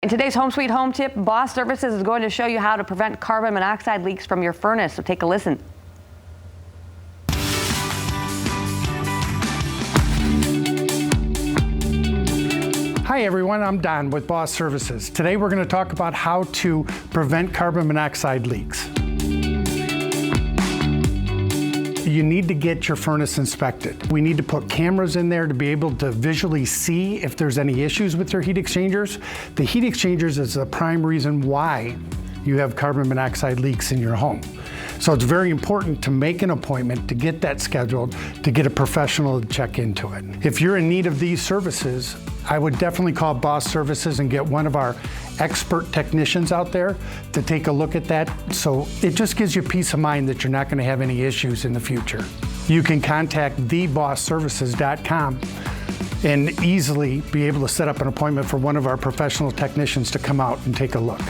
In today's Home Sweet Home tip, Boss Services is going to show you how to prevent carbon monoxide leaks from your furnace. So take a listen. Hi everyone, I'm Don with Boss Services. Today we're going to talk about how to prevent carbon monoxide leaks. You need to get your furnace inspected. We need to put cameras in there to be able to visually see if there's any issues with your heat exchangers. The heat exchangers is the prime reason why you have carbon monoxide leaks in your home. So it's very important to make an appointment, to get that scheduled, to get a professional to check into it. If you're in need of these services, I would definitely call Boss Services and get one of our expert technicians out there to take a look at that. So it just gives you peace of mind that you're not going to have any issues in the future. You can contact thebossservices.com and easily be able to set up an appointment for one of our professional technicians to come out and take a look.